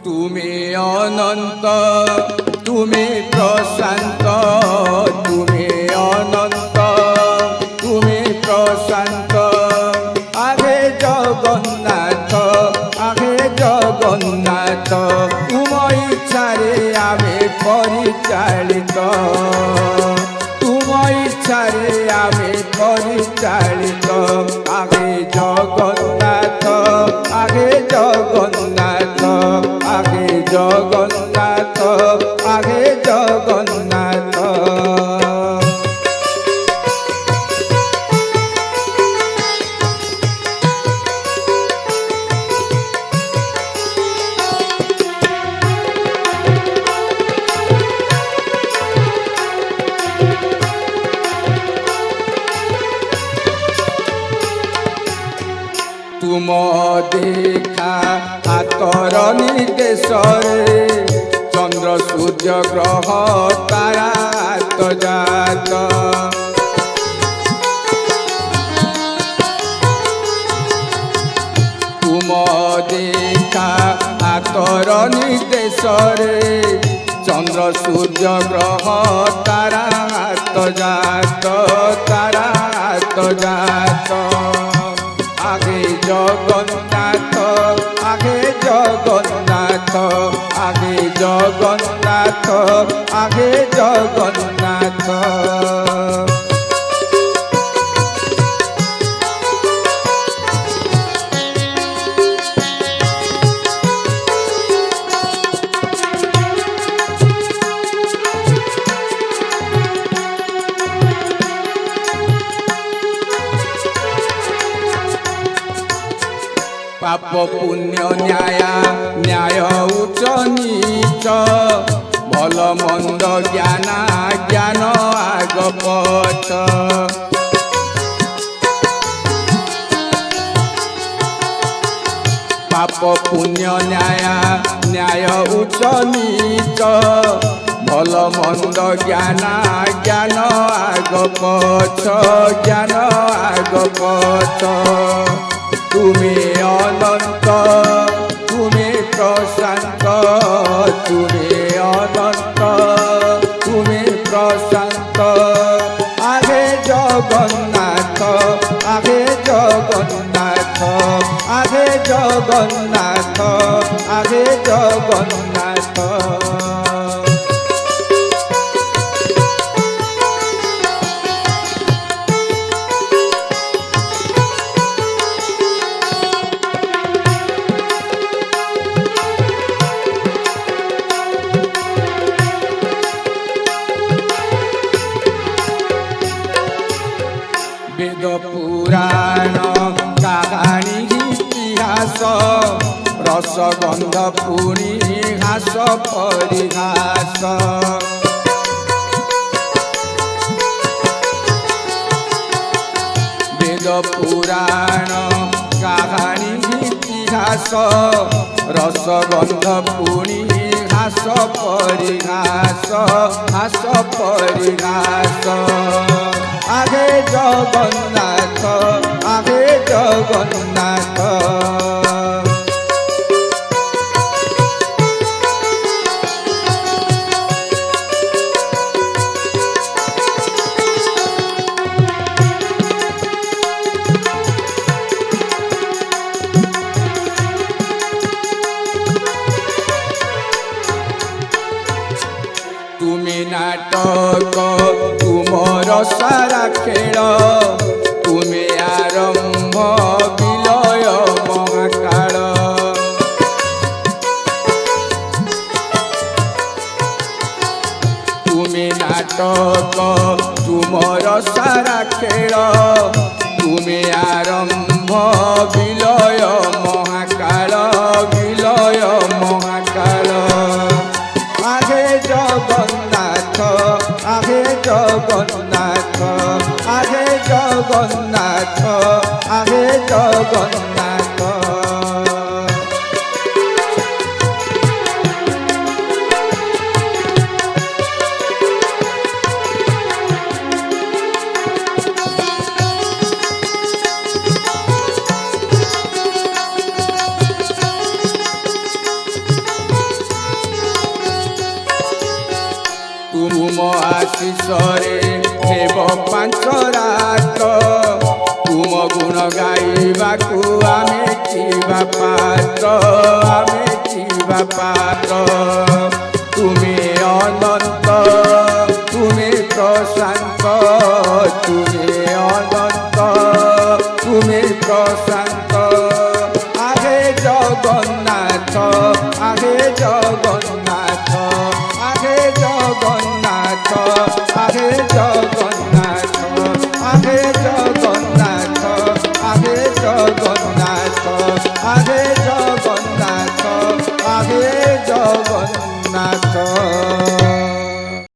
তুমি অনন্ত, তুমি প্রশান্ত, তুমি অনন্ত, তুমি প্রশান্ত। আগে জগন্নাথ, আগে জগন্নাথ, তুম ইচ্ছারে আমি পরিচালিত, তুম ইচ্ছারে আমি পরিচালিত। আগে জগন্নাথ, আগে জগন্নাথ, আগে জগন্নাথ, আগে জগন্নাথ। তুম দেখা হাতর নির্দেশরে চন্দ্র সূর্য গ্রহ তারা আত্মজাত। তুম দেখা হাতর নির্দেশরে চন্দ্র সূর্য গ্রহ তারা আত্মজাত, তারা আত্মজাত। আগে জগন্নাথ, আগে জগন্নাথ, আগে জগন্নাথ, আগে জগন্নাথ। পাপ পুণ্য ন্যায়, ন্যায় উচ্চ নিচ, ভাল মন্দ জ্ঞান, জ্ঞান আগ পছ। পাপ পুণ্য ন্যায়, ন্যায় উচ্চ নিচ, ভাল মন্দ জ্ঞান, জ্ঞান আগ পছ, জ্ঞান আগ পছ। তুমি অনন্ত, তুমি প্রশান্ত, তুমি অনন্ত, তুমি প্রশান্ত। আগে জগন্নাথ, আগে জগন্নাথ, আগে জগন্নাথ, আগে জগন্নাথ। বেদ পুরাণ কাহাণী ইতিহাস, রসগন্ধ পুরী ঘাস পরিঘাস। বেদ পুরাণ কাহাণী ইতিহাস, রসগন্ধ পুরী ঘাস পরিঘাস, ঘাস পরিঘাস। আগে জগন্নাথ, আগে জগন্নাথ। তুমি নাটক, তুমর সারা খেল, তুমি আরম্ভ বিলয় মহাকাল। তুমি নাটক, তুমর সারা খেল, তুমি আরম্ভ বিলয় মহাকাল, বিলয় মহাকাল। আগে জগন্নাথ, আগে জগন্নাথ, আগে জগন্নাথ, আগে জগন্নাথ। तुम आशीषरे हेब पांच रात तुम गुण गाइबाकू आमे जीवा पात्र आमे जीवा पात्र तुमे अनंत तुमे प्रशांत तुमे अनंत तुमे प्रशांत आहे जगन्नाथ आहे जगन्नाथ आहे जगन्नाथ आहे जगन्नाथ